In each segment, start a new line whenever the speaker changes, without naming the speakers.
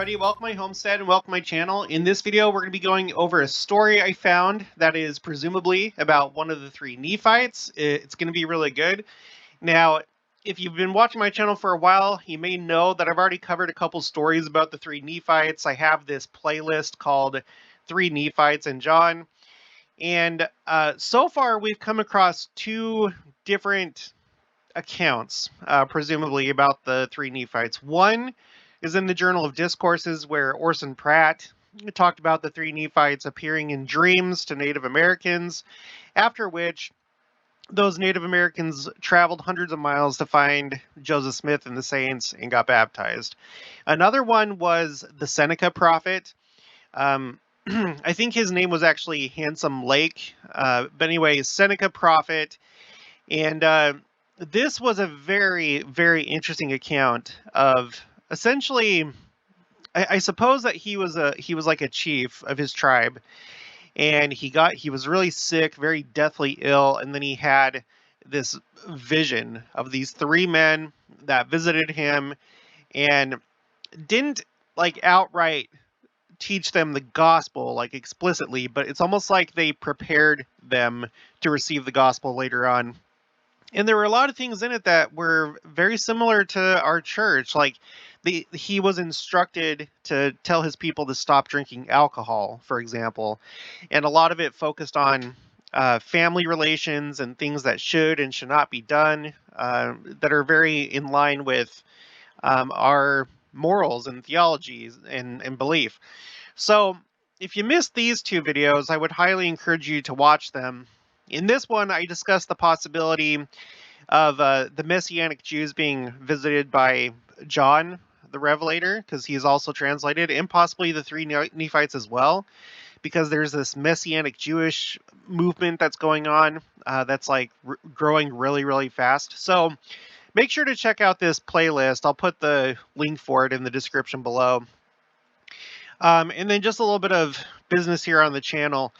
everybody, welcome to my homestead and welcome to my channel. In this video, we're going to be going over a story I found that is presumably about one of the three Nephites. It's going to be really good. Now, if you've been watching my channel for a while, you may know that I've already covered a couple stories about the three Nephites. I have this playlist called Three Nephites and John. And so far, we've come across two different accounts, presumably about the three Nephites. One is in the Journal of Discourses, where Orson Pratt talked about the three Nephites appearing in dreams to Native Americans, after which those Native Americans traveled hundreds of miles to find Joseph Smith and the Saints and got baptized. Another one was the Seneca prophet. I think his name was actually Handsome Lake, but anyway, Seneca prophet. And this was a very, very interesting account of essentially, I suppose that he was like a chief of his tribe, and he was really sick, very deathly ill, and then he had this vision of these three men that visited him and didn't like outright teach them the gospel like explicitly, but it's almost like they prepared them to receive the gospel later on. And there were a lot of things in it that were very similar to our church. Like he was instructed to tell his people to stop drinking alcohol, for example. And a lot of it focused on family relations and things that should and should not be done, that are very in line with our morals and theologies and belief. So if you missed these two videos, I would highly encourage you to watch them. In this one, I discussed the possibility of the Messianic Jews being visited by John the Revelator, because he's also translated, and possibly the three Nephites as well, because there's this Messianic Jewish movement that's going on that's like growing really, really fast. So make sure to check out this playlist. I'll put the link for it in the description below. And then just a little bit of business here on the channel.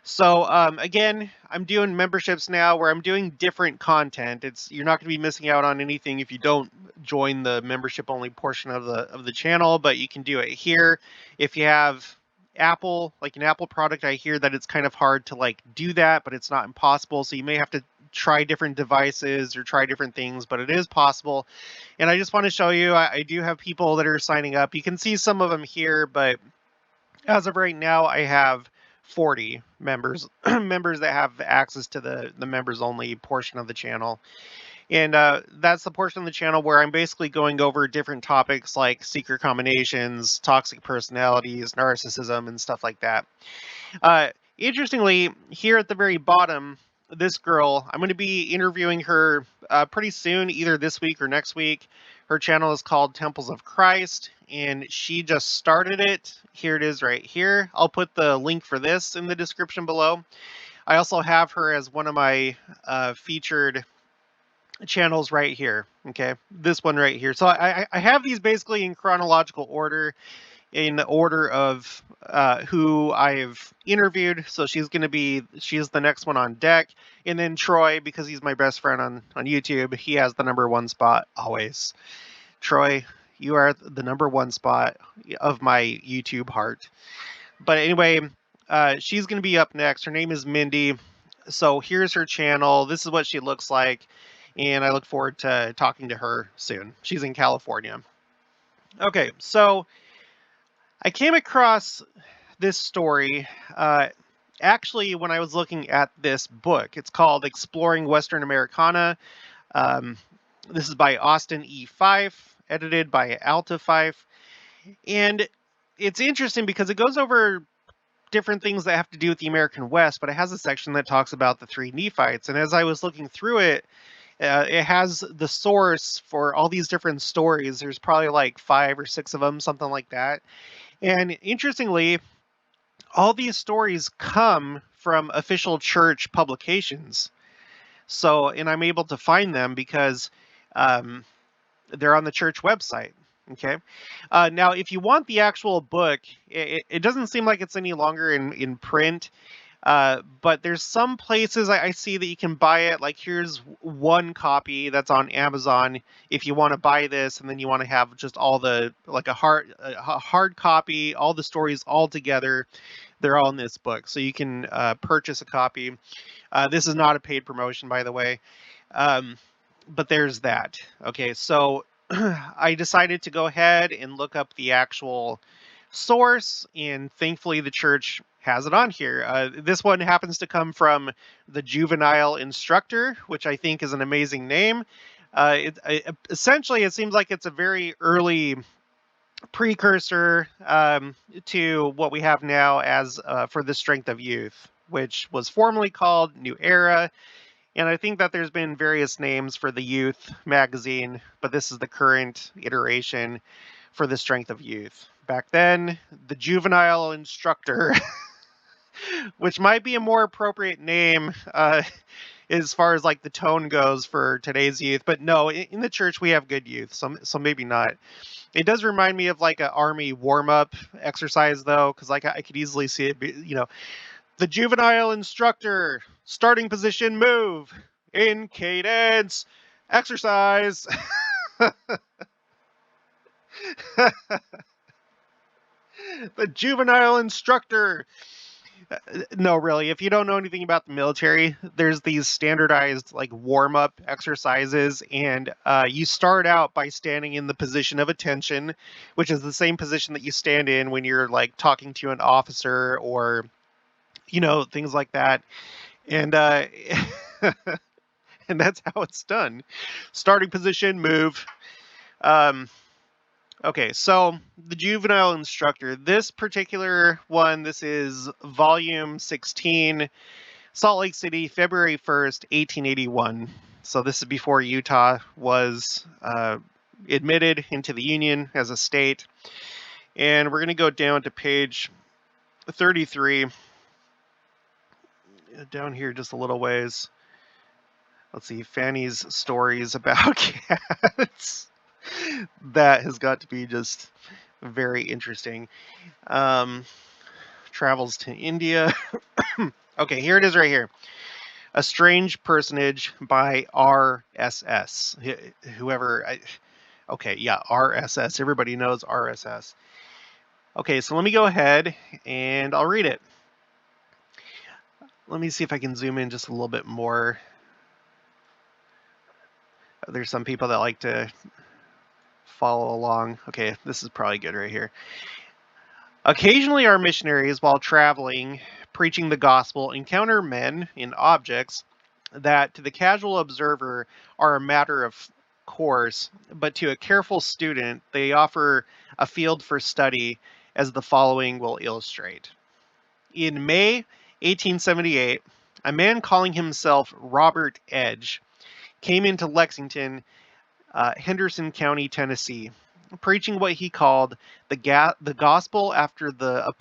So again, I'm doing memberships now where I'm doing different content. You're not going to be missing out on anything if you don't join the membership only portion of the channel, but you can do it here. If you have Apple, like an Apple product, I hear that it's kind of hard to like do that, but it's not impossible. So you may have to try different devices or try different things, but it is possible. And I just want to show you, I do have people that are signing up. You can see some of them here, but as of right now, I have 40 members members that have access to the members only portion of the channel. And that's the portion of the channel where I'm basically going over different topics like secret combinations, toxic personalities, narcissism, and stuff like that. Interestingly, here at the very bottom, this girl, I'm going to be interviewing her pretty soon, either this week or next week. Her channel is called Temples of Christ, and she just started it. Here it is right here. I'll put the link for this in the description below. I also have her as one of my featured channels right here. Okay, this one right here. So I have these basically in chronological order, in the order of who I've interviewed. So she's the next one on deck. And then Troy, because he's my best friend on YouTube, he has the #1 spot always. Troy, you are the #1 spot of my YouTube heart. But anyway, she's going to be up next. Her name is Mindy. So here's her channel. This is what she looks like. And I look forward to talking to her soon. She's in California. Okay, so I came across this story actually when I was looking at this book. It's called Exploring Western Americana. This is by Austin E. Fife, edited by Alta Fife. And it's interesting because it goes over different things that have to do with the American West, but it has a section that talks about the three Nephites. And as I was looking through it, it has the source for all these different stories. There's probably like 5 or 6 of them, something like that. And interestingly, all these stories come from official church publications. So, and I'm able to find them because they're on the church website. Okay. Now, if you want the actual book, it doesn't seem like it's any longer in print. But there's some places I see that you can buy it. Like here's one copy that's on Amazon. If you want to buy this, and then you want to have just all the like a hard copy, all the stories all together, they're all in this book. So you can purchase a copy. This is not a paid promotion, by the way. But there's that. Okay, so I decided to go ahead and look up the actual source, and thankfully the church has it on here. This one happens to come from the Juvenile Instructor, which I think is an amazing name. Essentially, it seems like it's a very early precursor to what we have now as For the Strength of Youth, which was formerly called New Era. And I think that there's been various names for the youth magazine, but this is the current iteration for the Strength of Youth. Back then, the Juvenile Instructor, which might be a more appropriate name as far as like the tone goes for today's youth. But no, in the church we have good youth, so maybe not. It does remind me of like an army warm-up exercise, though, because like I could easily see it be, the Juvenile Instructor, starting position, move, in cadence, exercise. The Juvenile Instructor. No, really, if you don't know anything about the military, there's these standardized like warm-up exercises, and you start out by standing in the position of attention, which is the same position that you stand in when you're like talking to an officer or things like that. And and that's how it's done. Starting position, move. Okay, so the Juvenile Instructor. This particular one, this is volume 16, Salt Lake City, February 1st, 1881. So this is before Utah was admitted into the Union as a state. And we're going to go down to page 33. Down here just a little ways. Let's see, Fanny's stories about cats. That has got to be just very interesting. Travels to India. Okay, here it is right here. A Strange Personage by RSS. Okay, yeah, RSS. Everybody knows RSS. Okay, so let me go ahead and I'll read it. Let me see if I can zoom in just a little bit more. There's some people that like to follow along. Okay, this is probably good right here. Occasionally our missionaries, while traveling, preaching the gospel, encounter men and objects that to the casual observer are a matter of course, but to a careful student they offer a field for study, as the following will illustrate. In May 1878, a man calling himself Robert Edge came into Lexington, Henderson County, Tennessee, preaching what he called the gospel after the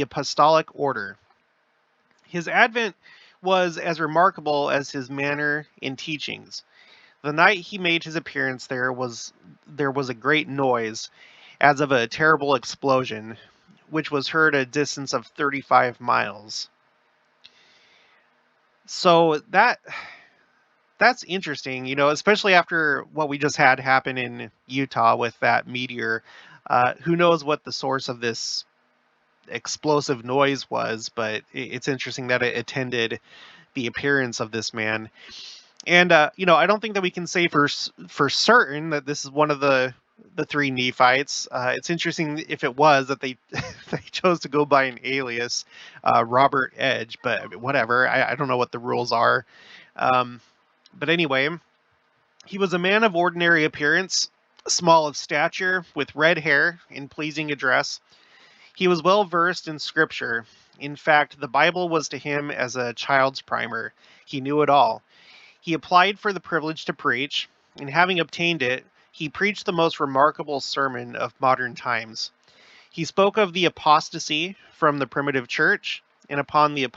apostolic order. His advent was as remarkable as his manner and teachings. The night he made his appearance there was a great noise, as of a terrible explosion, which was heard at a distance of 35 miles. So that's interesting, especially after what we just had happen in Utah with that meteor. Who knows what the source of this explosive noise was, but it's interesting that it attended the appearance of this man. And I don't think that we can say for certain that this is one of the three Nephites. It's interesting if it was that they chose to go by an alias, Robert Edge, but whatever. I don't know what the rules are. But anyway, he was a man of ordinary appearance, small of stature, with red hair and pleasing address. He was well versed in Scripture. In fact, the Bible was to him as a child's primer. He knew it all. He applied for the privilege to preach, and having obtained it, he preached the most remarkable sermon of modern times. He spoke of the apostasy from the primitive church and upon the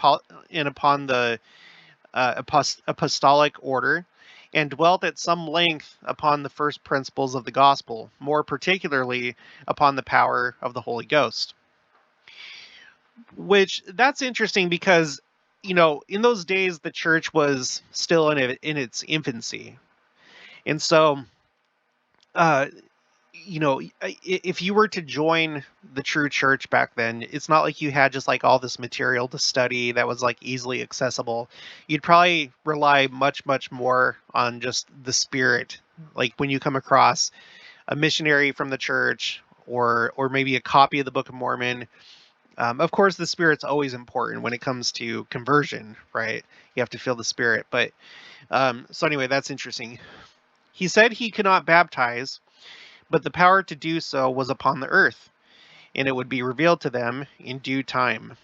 apostolic order, and dwelt at some length upon the first principles of the gospel, more particularly upon the power of the Holy Ghost. Which, that's interesting because in those days, the church was still in its infancy. And so, uh, if you were to join the true church back then, it's not like you had just like all this material to study that was like easily accessible. You'd probably rely much, much more on just the spirit. Like when you come across a missionary from the church or maybe a copy of the Book of Mormon. Of course, the spirit's always important when it comes to conversion, right? You have to feel the spirit. But so anyway, that's interesting. He said he could not baptize, but the power to do so was upon the earth, and it would be revealed to them in due time.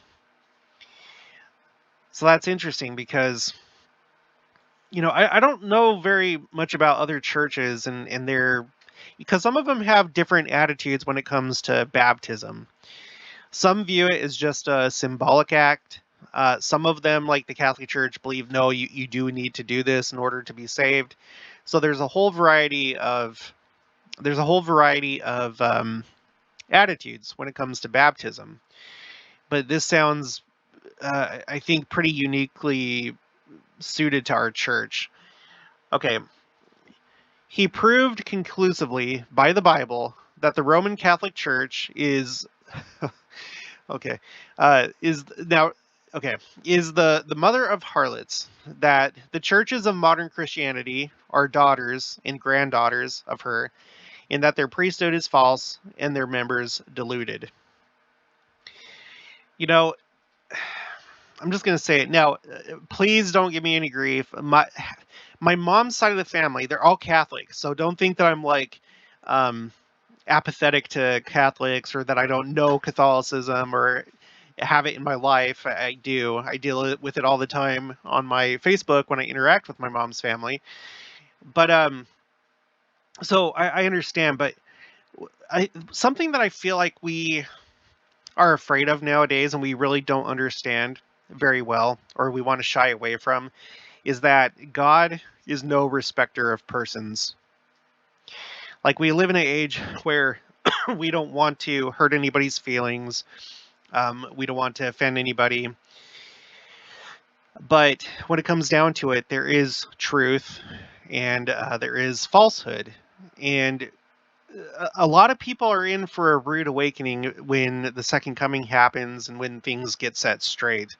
So that's interesting because, I don't know very much about other churches and their, because some of them have different attitudes when it comes to baptism. Some view it as just a symbolic act. Some of them, like the Catholic Church, believe no, you do need to do this in order to be saved. So there's a whole variety of attitudes when it comes to baptism. But this sounds, I think, pretty uniquely suited to our church. Okay. He proved conclusively by the Bible that the Roman Catholic Church is okay. Is now okay. Is the mother of harlots, that the churches of modern Christianity are daughters and granddaughters of her, and that their priesthood is false and their members deluded. I'm just going to say it now. Please don't give me any grief. My mom's side of the family, they're all Catholic, so don't think that I'm like apathetic to Catholics or that I don't know Catholicism or have it in my life. I do. I deal with it all the time on my Facebook when I interact with my mom's family. But so I understand. But something that I feel like we are afraid of nowadays, and we really don't understand very well, or we want to shy away from, is that God is no respecter of persons. Like, we live in an age where we don't want to hurt anybody's feelings. We don't want to offend anybody. But when it comes down to it, there is truth and there is falsehood. And a lot of people are in for a rude awakening when the second coming happens and when things get set straight.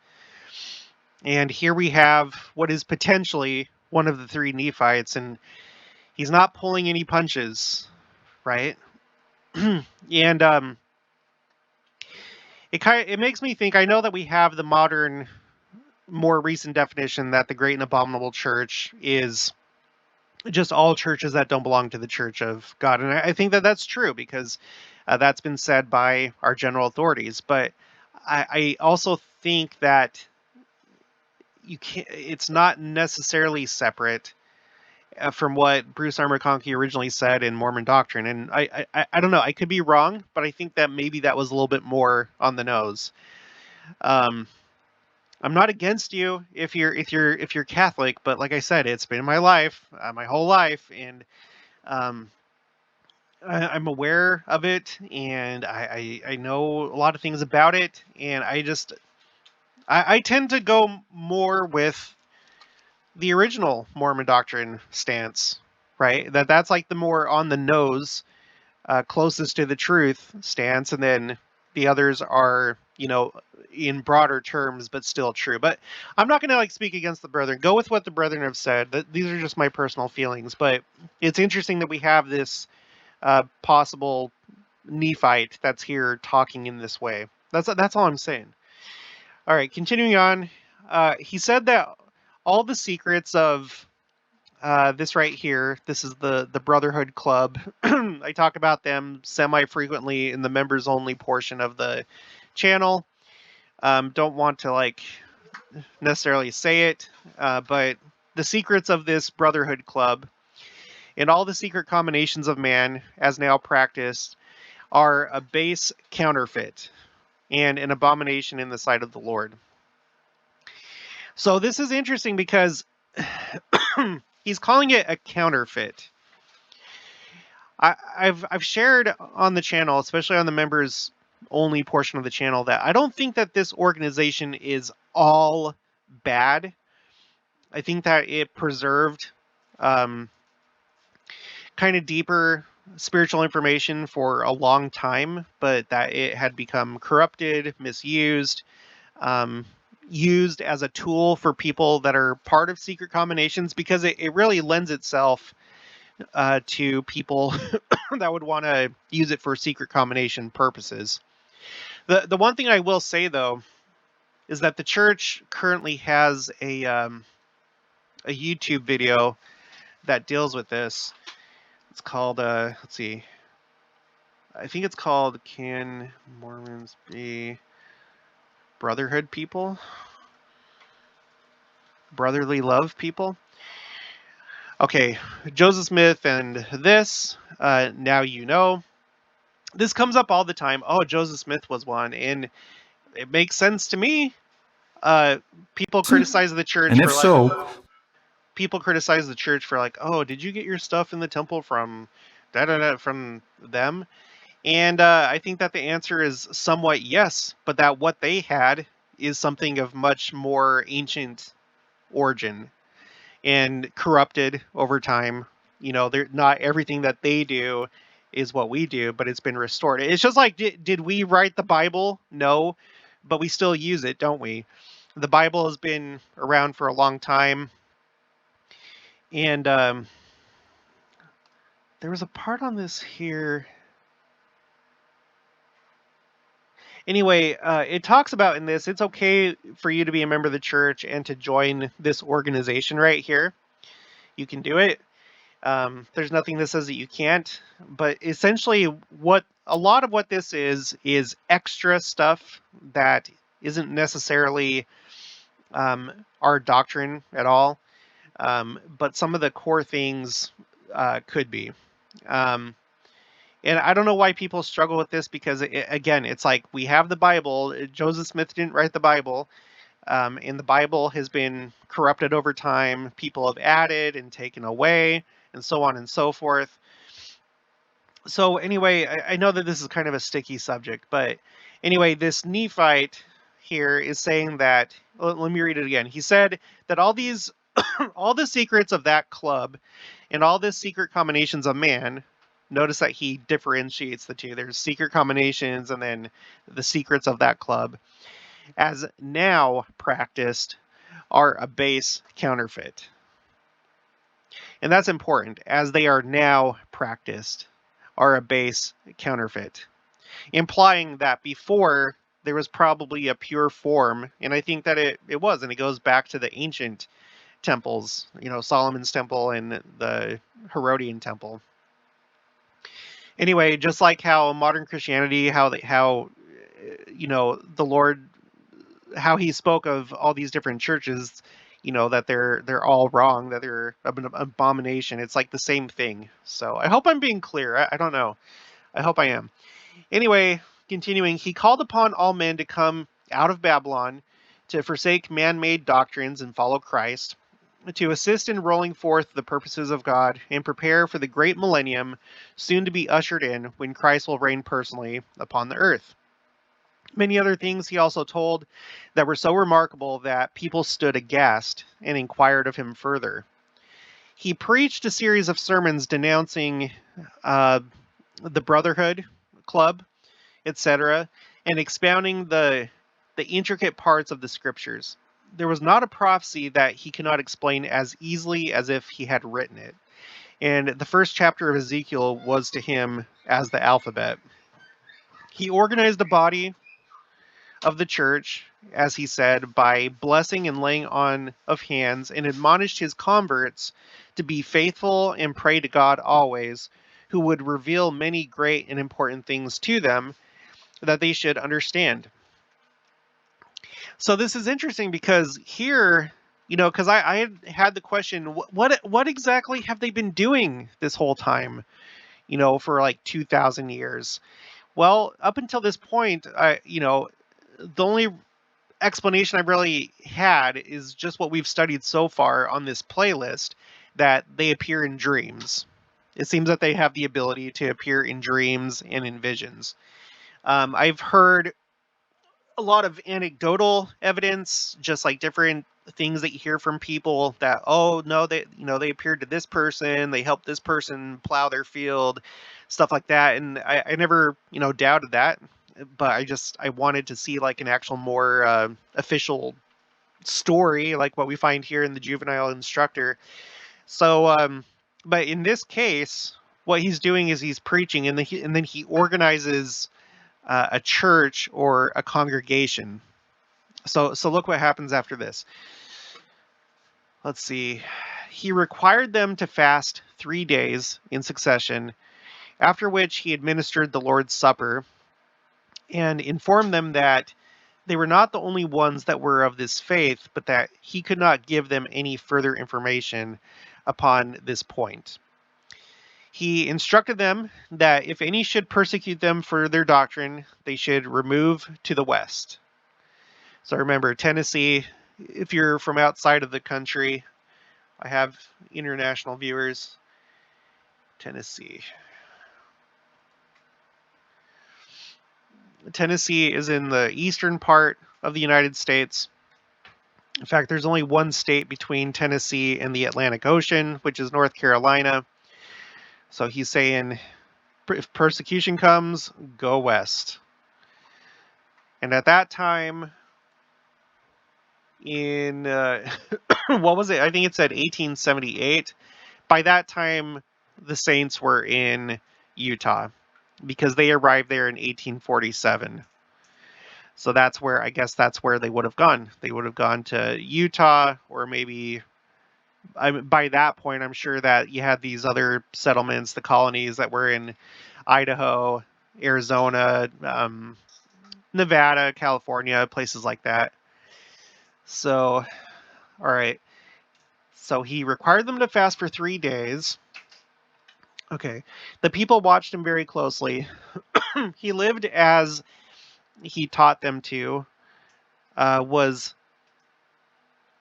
And here we have what is potentially one of the three Nephites, and he's not pulling any punches, right? And it makes me think. I know that we have the modern, more recent definition that the Great and Abominable Church is just all churches that don't belong to the Church of God, and I think that that's true because that's been said by our general authorities. But I also think that you can't. It's not necessarily separate from what Bruce R. McConkie originally said in Mormon Doctrine, and I don't know. I could be wrong, but I think that maybe that was a little bit more on the nose. I'm not against you if you're Catholic, but like I said, it's been my life, my whole life, and I'm aware of it, and I know a lot of things about it, and I tend to go more with the original Mormon doctrine stance, right? That's like the more on the nose, closest to the truth stance, and then the others are, in broader terms, but still true. But I'm not going to like speak against the brethren. Go with what the brethren have said. These are just my personal feelings. But it's interesting that we have this possible Nephite that's here talking in this way. That's all I'm saying. All right, continuing on. He said that all the secrets of this right here, this is the Brotherhood Club. I talk about them semi-frequently in the members-only portion of the channel. Don't want to like necessarily say it, but the secrets of this Brotherhood Club and all the secret combinations of man, as now practiced, are a base counterfeit and an abomination in the sight of the Lord. So this is interesting because he's calling it a counterfeit. I've shared on the channel, especially on the members only portion of the channel, that I don't think that this organization is all bad. I think that it preserved kind of deeper spiritual information for a long time, but that it had become corrupted, misused, um, used as a tool for people that are part of secret combinations, because it really lends itself to people that would want to use it for secret combination purposes. The one thing I will say, though, is that the church currently has a YouTube video that deals with this. It's called, let's see, I think it's called Can Mormons Be Brotherhood People? Brotherly Love People? Okay, Joseph Smith and this, now you know. This comes up all the time. Oh, Joseph Smith was one, and it makes sense to me. People criticize the church
And
for
if so,
people criticize the church for like, oh, did you get your stuff in the temple from from them? And I think that the answer is somewhat yes, but that what they had is something of much more ancient origin and corrupted over time. You know, they're not everything that they do is what we do, but it's been restored. It's just like, did we write the Bible? No, but we still use it, don't we? The Bible has been around for a long time, and there was a part on this here. Anyway, it talks about in this, it's okay for you to be a member of the church and to join this organization right here. You can do it. There's nothing that says that you can't, but essentially what a lot of what this is extra stuff that isn't necessarily our doctrine at all, but some of the core things could be. And I don't know why people struggle with this, because again, it's like we have the Bible. Joseph Smith didn't write the Bible, and the Bible has been corrupted over time. People have added and taken away, and so on and so forth. So anyway, I know that this is kind of a sticky subject, but anyway, this Nephite here is saying that, let me read it again. He said that all these, all the secrets of that club and all the secret combinations of man, notice that he differentiates the two. There's secret combinations and then the secrets of that club, as now practiced, are a base counterfeit. And that's important, as they are now practiced, are a base counterfeit, implying that before there was probably a pure form, and I think that it was, and it goes back to the ancient temples, you know, Solomon's temple and the Herodian temple. Anyway, just like how modern Christianity, how you know, the Lord, how he spoke of all these different churches, you know, that they're all wrong, that they're an abomination. It's like the same thing. So I hope I'm being clear. I don't know. I hope I am. Anyway, continuing, he called upon all men to come out of Babylon, to forsake man-made doctrines and follow Christ, to assist in rolling forth the purposes of God, and prepare for the great millennium soon to be ushered in, when Christ will reign personally upon the earth. Many other things he also told that were so remarkable that people stood aghast and inquired of him further. He preached a series of sermons denouncing the Brotherhood Club, etc., and expounding the intricate parts of the scriptures. There was not a prophecy that he could not explain as easily as if he had written it. And the first chapter of Ezekiel was to him as the alphabet. He organized a body of the church, as he said, by blessing and laying on of hands, and admonished his converts to be faithful and pray to God always, who would reveal many great and important things to them that they should understand. So this is interesting, because here, you know, because I had the question, what exactly have they been doing this whole time, you know, for like 2,000 years? Well, up until this point, you know, the only explanation I've really had is just what we've studied so far on this playlist, that they appear in dreams. It seems that they have the ability to appear in dreams and in visions. I've heard a lot of anecdotal evidence, just like different things that you hear from people that, oh no, they appeared to this person, they helped this person plow their field, stuff like that. And I never, doubted that, but I wanted to see like an actual more official story, like what we find here in the Juvenile Instructor. So, but in this case, what he's doing is he's preaching, and then he organizes a church or a congregation. So look what happens after this. Let's see. He required them to fast 3 days in succession, after which he administered the Lord's Supper and informed them that they were not the only ones that were of this faith, but that he could not give them any further information upon this point. He instructed them that if any should persecute them for their doctrine, they should remove to the west. So remember, Tennessee, if you're from outside of the country, I have international viewers. Tennessee. Tennessee is in the eastern part of the United States. In fact, there's only one state between Tennessee and the Atlantic Ocean, which is North Carolina. So he's saying, if persecution comes, go west. And at that time, in, what was it? I think it said 1878. By that time, the Saints were in Utah, because they arrived there in 1847. So that's where they would have gone. They would have gone to Utah, or maybe by that point, I'm sure that you had these other settlements, the colonies that were in Idaho, Arizona, Nevada, California, places like that. So, all right. So he required them to fast for 3 days. Okay. The people watched him very closely. He lived as he taught them to, was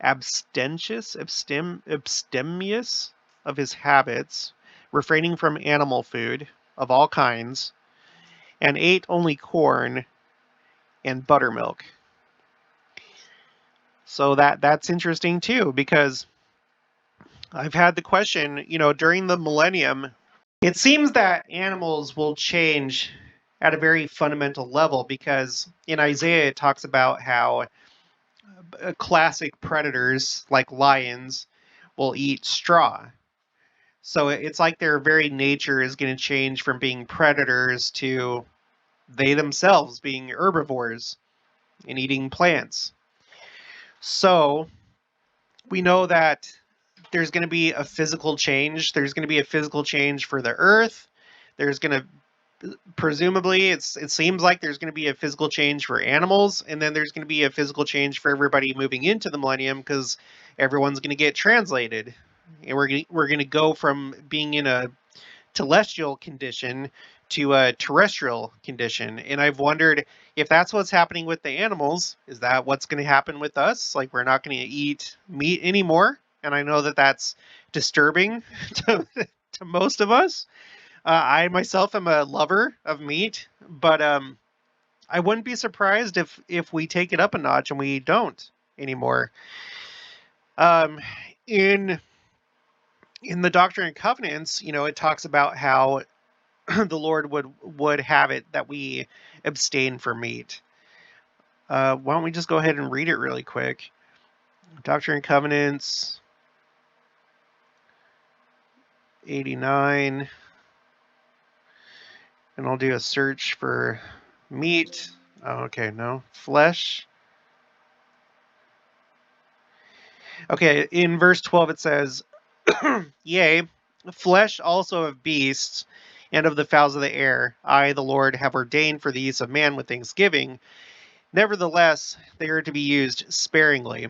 abstemious of his habits, refraining from animal food of all kinds, and ate only corn and buttermilk. So that's interesting too, because I've had the question, during the millennium, it seems that animals will change at a very fundamental level, because in Isaiah it talks about how classic predators like lions will eat straw. So it's like their very nature is going to change from being predators to they themselves being herbivores and eating plants. So we know that there's going to be a physical change. There's going to be a physical change for the earth. There's going to, presumably, it seems like there's going to be a physical change for animals, and then there's going to be a physical change for everybody moving into the millennium, because everyone's going to get translated, and we're going to go from being in a celestial condition to a terrestrial condition. And I've wondered if that's what's happening with the animals. Is that what's going to happen with us? Like, we're not going to eat meat anymore? And I know that that's disturbing to most of us. I myself am a lover of meat, but I wouldn't be surprised if we take it up a notch and we don't anymore. In the Doctrine and Covenants, it talks about how the Lord would have it that we abstain from meat. Why don't we just go ahead and read it really quick? Doctrine and Covenants 89. And I'll do a search for meat. Oh, okay, no. Flesh. Okay, in verse 12 it says, Yea, flesh also of beasts and of the fowls of the air, I, the Lord, have ordained for the use of man with thanksgiving. Nevertheless, they are to be used sparingly.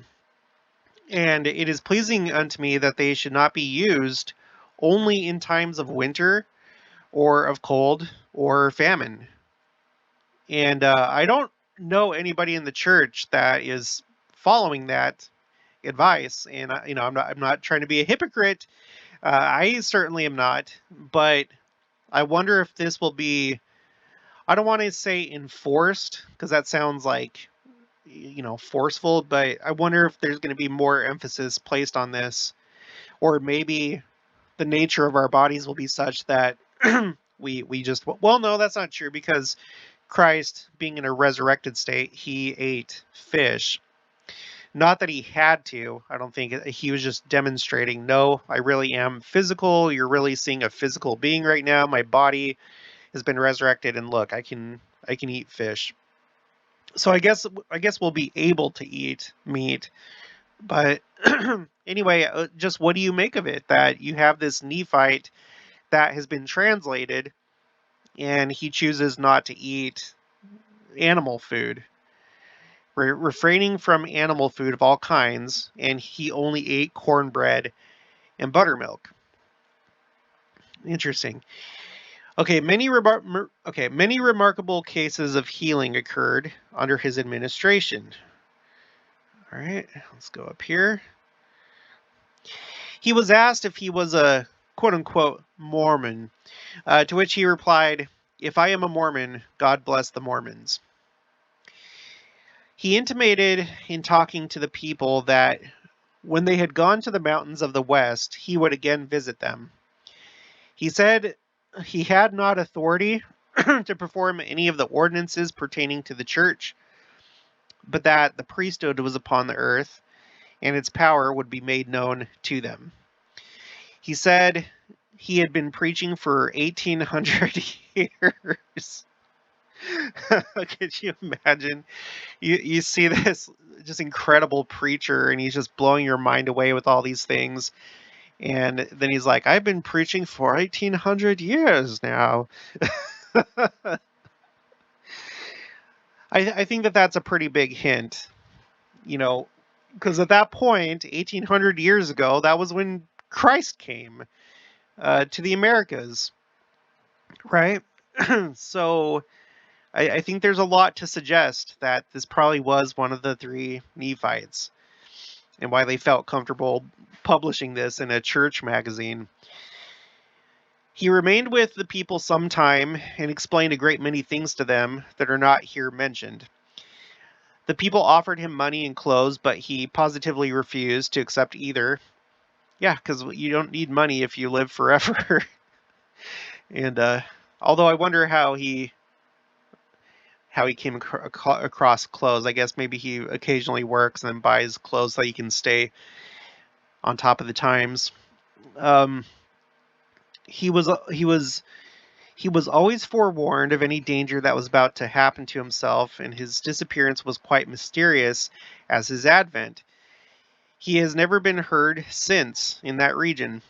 And it is pleasing unto me that they should not be used only in times of winter, or of cold, or famine. And I don't know anybody in the church that is following that advice. And I'm not trying to be a hypocrite. I certainly am not. But I wonder if this will be, I don't want to say enforced, because that sounds like forceful, but I wonder if there's going to be more emphasis placed on this, or maybe the nature of our bodies will be such that we just, well, no, that's not true, because Christ, being in a resurrected state, he ate fish. Not that he had to. I don't think he was just demonstrating, no, I really am physical. You're really seeing a physical being right now. My body has been resurrected, and look, I can eat fish. So I guess we'll be able to eat meat. But anyway, just what do you make of it that you have this Nephite that has been translated and he chooses not to eat animal food, refraining from animal food of all kinds, and he only ate cornbread and buttermilk? Interesting. Okay, many remarkable cases of healing occurred under his administration. All right, let's go up here. He was asked if he was a quote-unquote Mormon, to which he replied, "If I am a Mormon, God bless the Mormons." He intimated in talking to the people that when they had gone to the mountains of the West, he would again visit them. He said he had not authority to perform any of the ordinances pertaining to the church, but that the priesthood was upon the earth, and its power would be made known to them. He said he had been preaching for 1,800 years. Could you imagine? You see this just incredible preacher, and he's just blowing your mind away with all these things. And then he's like, I've been preaching for 1,800 years now. I think that that's a pretty big hint, because at that point, 1,800 years ago, that was when Christ came to the Americas, right? So I think there's a lot to suggest that this probably was one of the three Nephites, and why they felt comfortable publishing this in a church magazine. He remained with the people some time and explained a great many things to them that are not here mentioned. The people offered him money and clothes, but he positively refused to accept either. Yeah, because you don't need money if you live forever. And although I wonder how he came across clothes. I guess maybe he occasionally works and then buys clothes so he can stay on top of the times. He was always forewarned of any danger that was about to happen to himself, and his disappearance was quite mysterious as his advent. He has never been heard since in that region.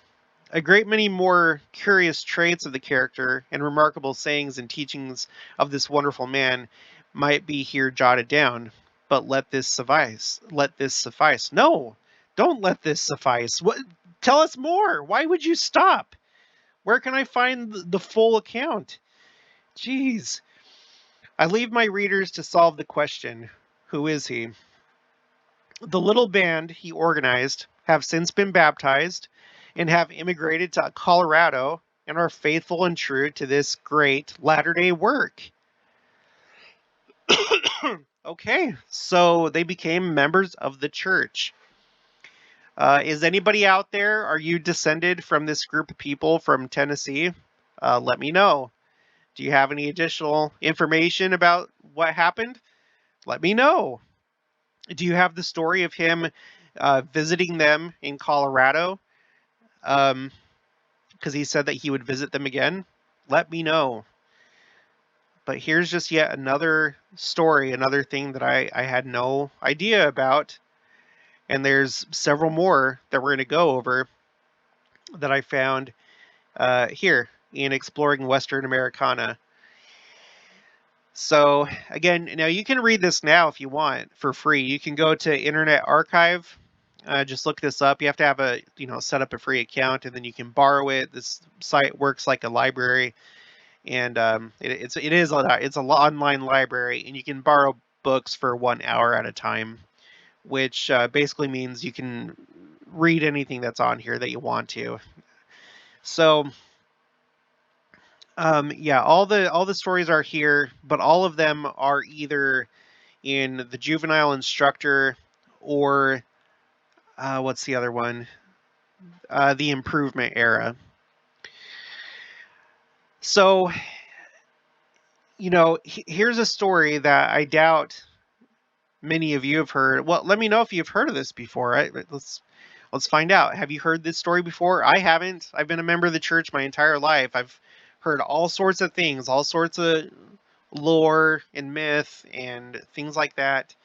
A great many more curious traits of the character and remarkable sayings and teachings of this wonderful man might be here jotted down, but let this suffice. Let this suffice. No, don't let this suffice. What? Tell us more. Why would you stop? Where can I find the full account? Jeez. I leave my readers to solve the question, who is he? The little band he organized have since been baptized and have immigrated to Colorado and are faithful and true to this great Latter-day work. Okay, so they became members of the church. Is anybody out there? Are you descended from this group of people from Tennessee? Let me know. Do you have any additional information about what happened? Let me know. Do you have the story of him visiting them in Colorado? Because he said that he would visit them again. Let me know. But here's just yet another story, another thing that I had no idea about. And there's several more that we're going to go over that I found here in Exploring Western Americana. So again, now you can read this now if you want for free. You can go to Internet Archive. Just look this up. You have to have set up a free account, and then you can borrow it. This site works like a library, and it's an online library, and you can borrow books for 1 hour at a time, which basically means you can read anything that's on here that you want to. So yeah, all the stories are here, but all of them are either in the Juvenile Instructor, or what's the other one? The Improvement era. So, here's a story that I doubt many of you have heard. Well, let me know if you've heard of this before. Right? Let's find out. Have you heard this story before? I haven't. I've been a member of the church my entire life. I've heard all sorts of things, all sorts of lore and myth and things like that.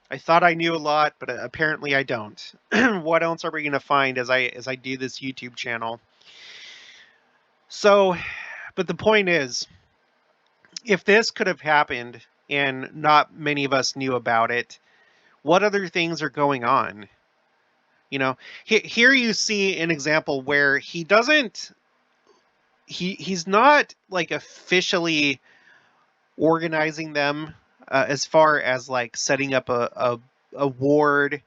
I thought I knew a lot, but apparently I don't. What else are we going to find as I do this YouTube channel? So, but the point is, if this could have happened and not many of us knew about it, what other things are going on? Here you see an example where he's not like officially organizing them as far as like setting up a ward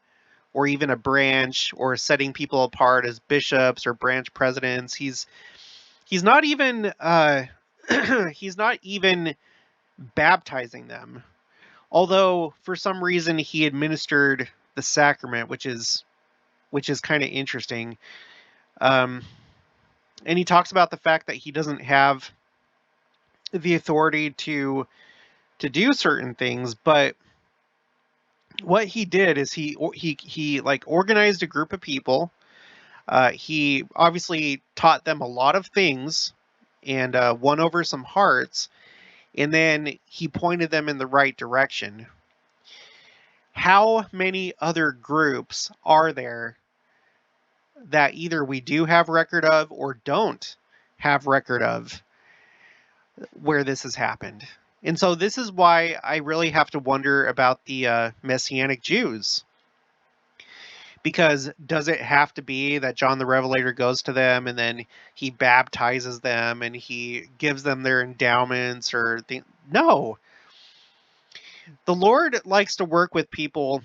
or even a branch or setting people apart as bishops or branch presidents. He's not even he's not even baptizing them. Although for some reason he administered the sacrament, which is kind of interesting. And he talks about the fact that he doesn't have the authority to do certain things, but what he did is he like organized a group of people. He obviously taught them a lot of things and won over some hearts, and then he pointed them in the right direction. How many other groups are there that either we do have record of or don't have record of where this has happened? And so this is why I really have to wonder about the Messianic Jews. Because does it have to be that John the Revelator goes to them and then he baptizes them and he gives them their endowments or things? No. The Lord likes to work with people.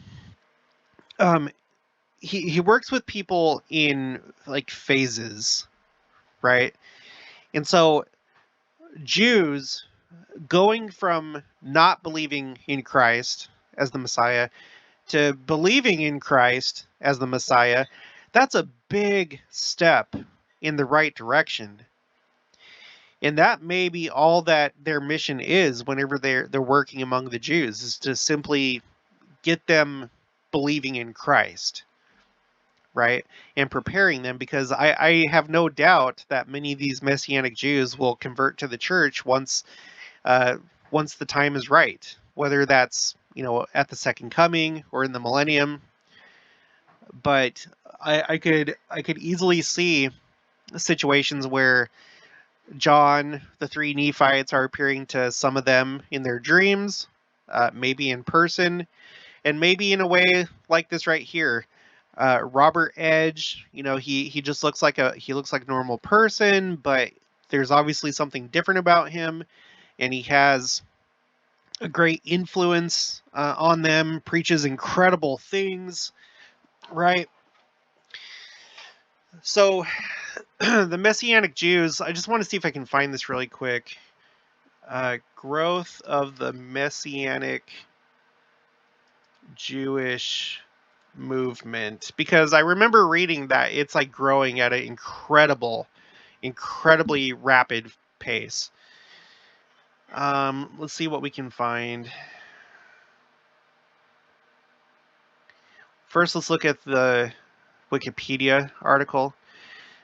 He works with people in like phases, right? And so Jews going from not believing in Christ as the Messiah to believing in Christ as the Messiah, that's a big step in the right direction. And that may be all that their mission is whenever they're working among the Jews, is to simply get them believing in Christ, right? And preparing them, because I have no doubt that many of these Messianic Jews will convert to the church once the time is right, whether that's at the second coming or in the millennium. But I could easily see situations where John, the three Nephites, are appearing to some of them in their dreams, maybe in person, and maybe in a way like this right here. Robert Edge, he just looks like a normal person, but there's obviously something different about him, and he has a great influence on them, preaches incredible things, right? So the Messianic Jews, I just want to see if I can find this really quick. Growth of the Messianic Jewish movement, because I remember reading that it's like growing at an incredibly rapid pace. Let's see what we can find. First, let's look at the Wikipedia article.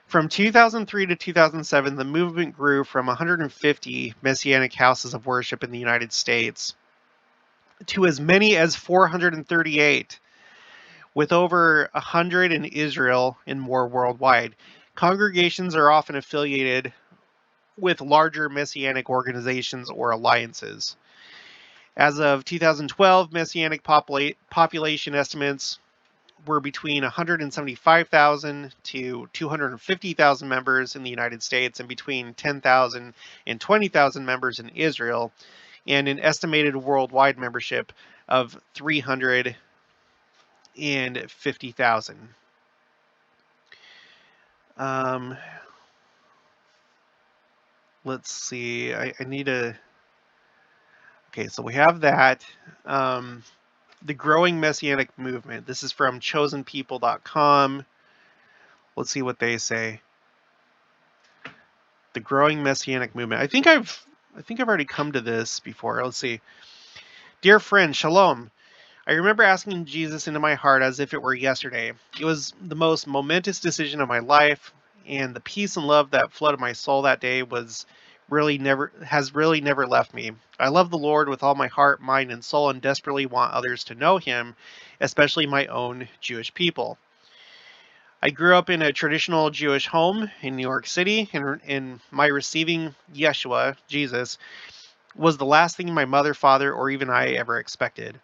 From 2003 to 2007, the movement grew from 150 Messianic houses of worship in the United States to as many as 438, with over 100 in Israel and more worldwide. Congregations are often affiliated with larger Messianic organizations or alliances. As of 2012, Messianic population estimates were between 175,000 to 250,000 members in the United States, and between 10,000 and 20,000 members in Israel, and an estimated worldwide membership of 350,000. Let's see. I need a Okay, so we have that. Um, the growing Messianic movement. This is from chosenpeople.com. Let's see what they say. The growing Messianic movement. I think I've already come to this before. Let's see. Dear friend, shalom. I remember asking Jesus into my heart as if it were yesterday. It was the most momentous decision of my life, and the peace and love that flooded my soul that day has really never left me. I love the Lord with all my heart, mind, and soul, and desperately want others to know him, especially my own Jewish people. I grew up in a traditional Jewish home in New York City, and my receiving Yeshua, Jesus, was the last thing my mother, father, or even I ever expected.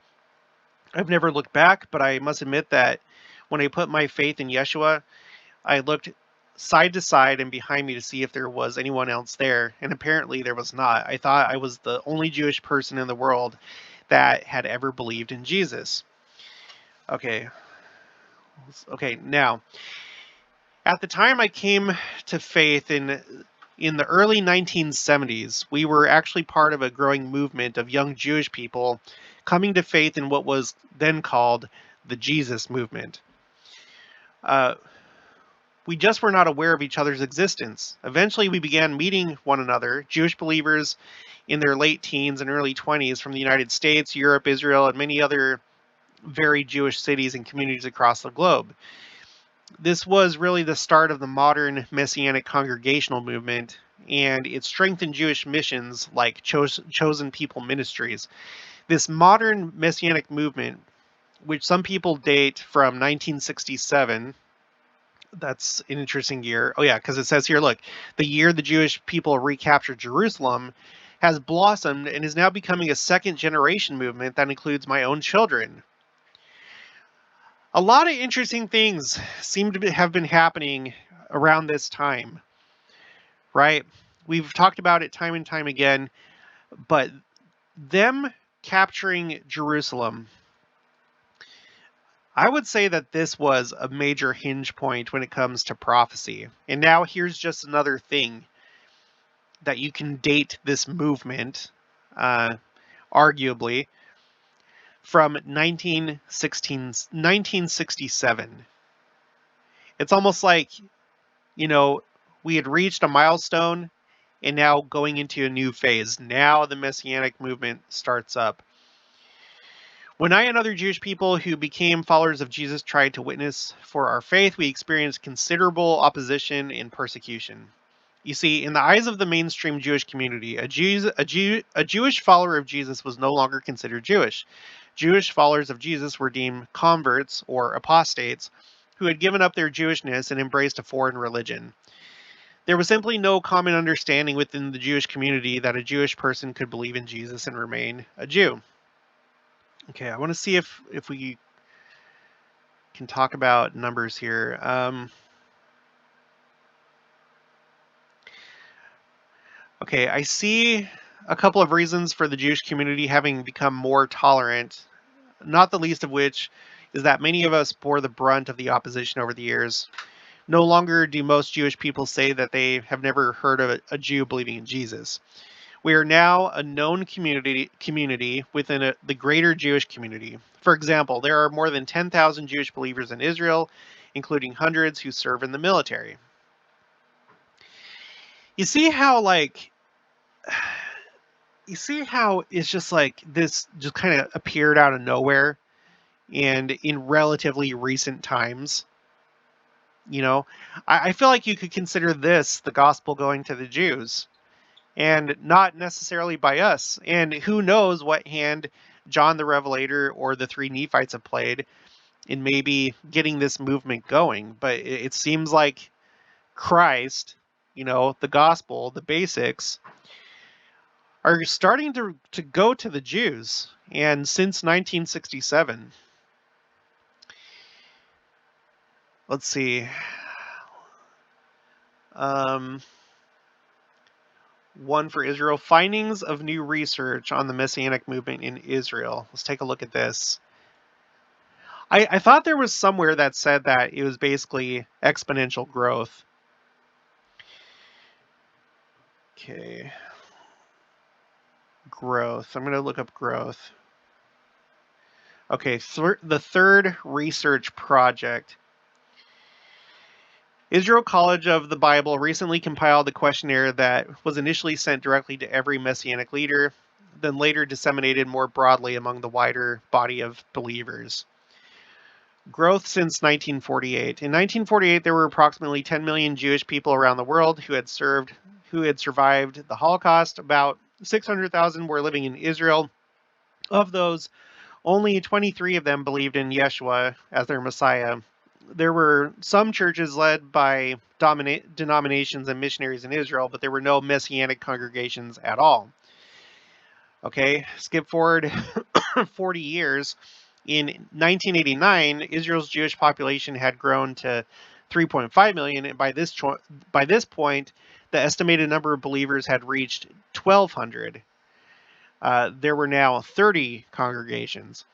I've never looked back, but I must admit that when I put my faith in Yeshua, I looked side to side and behind me to see if there was anyone else there, and apparently there was not. I thought I was the only Jewish person in the world that had ever believed in Jesus. Okay. Okay, now, at the time I came to faith in the early 1970s, we were actually part of a growing movement of young Jewish people coming to faith in what was then called the Jesus movement. Uh, we just were not aware of each other's existence. Eventually, we began meeting one another, Jewish believers in their late teens and early 20s from the United States, Europe, Israel, and many other very Jewish cities and communities across the globe. This was really the start of the modern Messianic congregational movement, and it strengthened Jewish missions like Chosen People Ministries. This modern Messianic movement, which some people date from 1967, that's an interesting year. Oh, yeah, because it says here, look, the year the Jewish people recaptured Jerusalem has blossomed and is now becoming a second generation movement that includes my own children. A lot of interesting things seem to have been happening around this time, right? We've talked about it time and time again, but them capturing Jerusalem, I would say that this was a major hinge point when it comes to prophecy. And now here's just another thing that you can date this movement, arguably, from 1967. It's almost like, we had reached a milestone and now going into a new phase. Now the Messianic movement starts up. When I and other Jewish people who became followers of Jesus tried to witness for our faith, we experienced considerable opposition and persecution. You see, in the eyes of the mainstream Jewish community, a Jewish follower of Jesus was no longer considered Jewish. Jewish followers of Jesus were deemed converts or apostates who had given up their Jewishness and embraced a foreign religion. There was simply no common understanding within the Jewish community that a Jewish person could believe in Jesus and remain a Jew. Okay, I want to see if we can talk about numbers here. Okay, I see a couple of reasons for the Jewish community having become more tolerant, not the least of which is that many of us bore the brunt of the opposition over the years. No longer do most Jewish people say that they have never heard of a Jew believing in Jesus. We are now a known community within the greater Jewish community. For example, there are more than 10,000 Jewish believers in Israel, including hundreds who serve in the military. You see how it's just like this just kind of appeared out of nowhere and in relatively recent times. I feel like you could consider this the gospel going to the Jews and not necessarily by us. And who knows what hand John the Revelator or the three Nephites have played in maybe getting this movement going. But it seems like Christ, the gospel, the basics, are starting to go to the Jews. And since 1967, let's see. One for Israel, findings of new research on the Messianic movement in Israel. Let's take a look at this. I thought there was somewhere that said that it was basically exponential growth. Okay. growth. I'm going to look up growth. Okay, the third research project. Israel College of the Bible recently compiled a questionnaire that was initially sent directly to every Messianic leader, then later disseminated more broadly among the wider body of believers. Growth since 1948. In 1948, there were approximately 10 million Jewish people around the world who had survived the Holocaust. About 600,000 were living in Israel. Of those, only 23 of them believed in Yeshua as their Messiah. There were some churches led by denominations and missionaries in Israel, but there were no Messianic congregations at all. Okay, skip forward 40 years. In 1989, Israel's Jewish population had grown to 3.5 million, and by this point, the estimated number of believers had reached 1,200. There were now 30 congregations.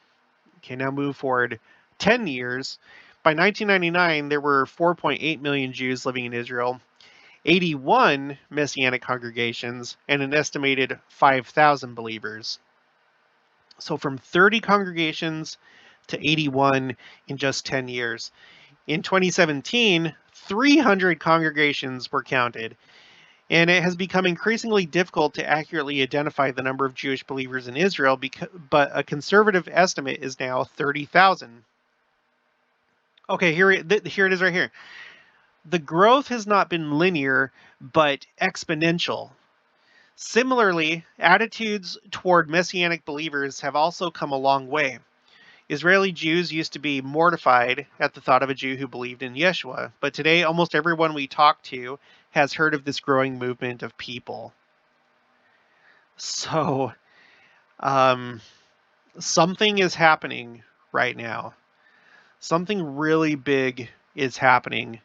Okay, now move forward 10 years. By 1999, there were 4.8 million Jews living in Israel, 81 Messianic congregations, and an estimated 5,000 believers. So from 30 congregations to 81 in just 10 years. In 2017, 300 congregations were counted, and it has become increasingly difficult to accurately identify the number of Jewish believers in Israel, but a conservative estimate is now 30,000. Okay, here it is right here. The growth has not been linear, but exponential. Similarly, attitudes toward Messianic believers have also come a long way. Israeli Jews used to be mortified at the thought of a Jew who believed in Yeshua, but today almost everyone we talk to has heard of this growing movement of people. So, something is happening right now. Something really big is happening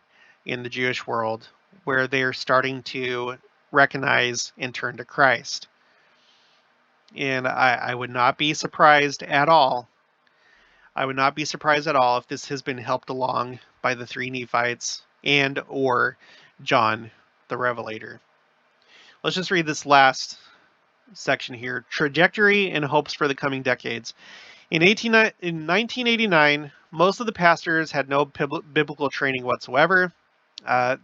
in the Jewish world where they're starting to recognize and turn to Christ. And I would not be surprised at all. I would not be surprised at all if this has been helped along by the three Nephites and or John the Revelator. Let's just read this last section here. Trajectory and hopes for the coming decades. In 1989, most of the pastors had no biblical training whatsoever.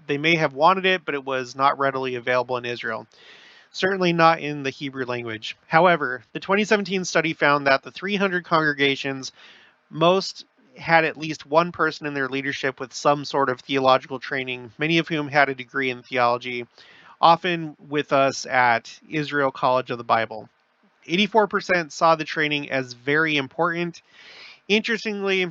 They may have wanted it, but it was not readily available in Israel. Certainly not in the Hebrew language. However, the 2017 study found that the 300 congregations, most had at least one person in their leadership with some sort of theological training, many of whom had a degree in theology, often with us at Israel College of the Bible. 84% saw the training as very important. Interestingly,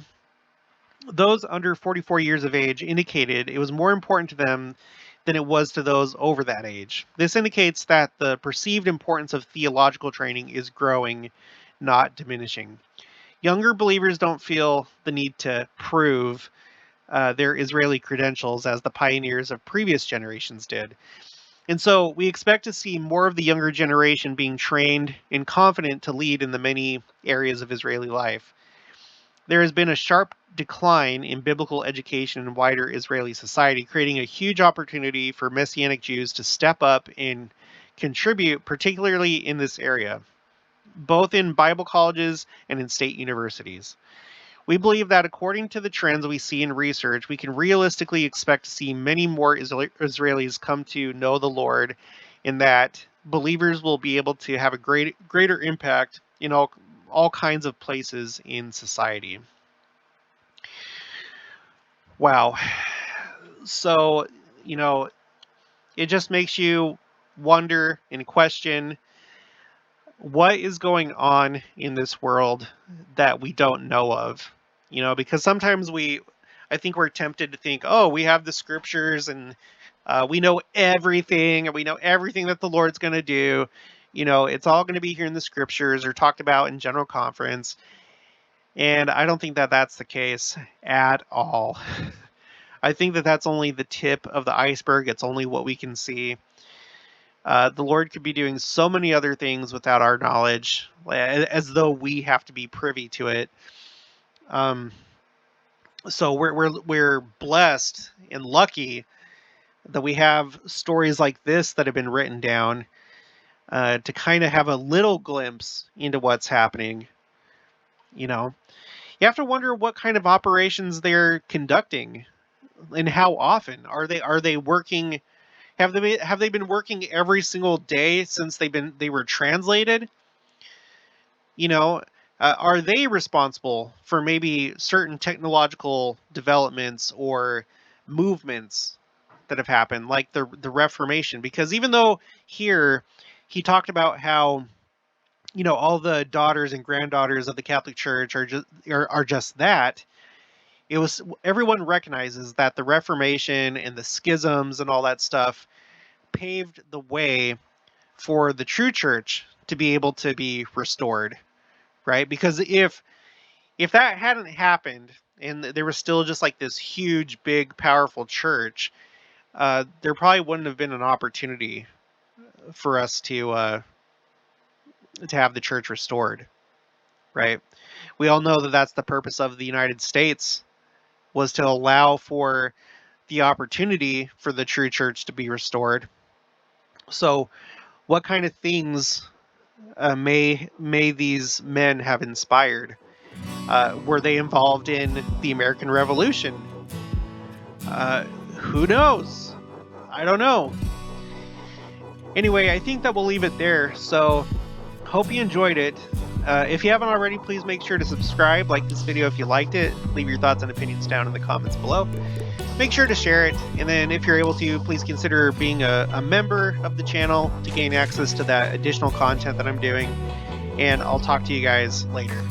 those under 44 years of age indicated it was more important to them than it was to those over that age. This indicates that the perceived importance of theological training is growing, not diminishing. Younger believers don't feel the need to prove their Israeli credentials as the pioneers of previous generations did. And so we expect to see more of the younger generation being trained and confident to lead in the many areas of Israeli life. There has been a sharp decline in biblical education in wider Israeli society, creating a huge opportunity for Messianic Jews to step up and contribute, particularly in this area, both in Bible colleges and in state universities. We believe that according to the trends we see in research, we can realistically expect to see many more Israelis come to know the Lord, and that believers will be able to have a greater impact in all kinds of places in society. Wow. So, it just makes you wonder and question what is going on in this world that we don't know of. Because sometimes I think we're tempted to think, oh, we have the scriptures and we know everything, and we know everything that the Lord's going to do. It's all going to be here in the scriptures or talked about in general conference. And I don't think that that's the case at all. I think that that's only the tip of the iceberg. It's only what we can see. The Lord could be doing so many other things without our knowledge, as though we have to be privy to it. So we're blessed and lucky that we have stories like this that have been written down. to kind of have a little glimpse into what's happening. You know, you have to wonder what kind of operations they're conducting and how often are they working. Have they been working every single day since they were translated? You know, are they responsible for maybe certain technological developments or movements that have happened, like the Reformation? Because even though here he talked about how, you know, all the daughters and granddaughters of the Catholic Church are just that, it was, everyone recognizes that the Reformation and the schisms and all that stuff paved the way for the true church to be able to be restored, right? Because if that hadn't happened and there was still just like this huge, big, powerful church, there probably wouldn't have been an opportunity for us to have the church restored, right? We all know that that's the purpose of the United States, was to allow for the opportunity for the true church to be restored. So, what kind of things may these men have inspired? Were they involved in the American Revolution? Who knows? I don't know. Anyway, I think that we'll leave it there. So, hope you enjoyed it. If you haven't already, please make sure to subscribe, like this video if you liked it, leave your thoughts and opinions down in the comments below. Make sure to share it, and then if you're able to, please consider being a member of the channel to gain access to that additional content that I'm doing, and I'll talk to you guys later.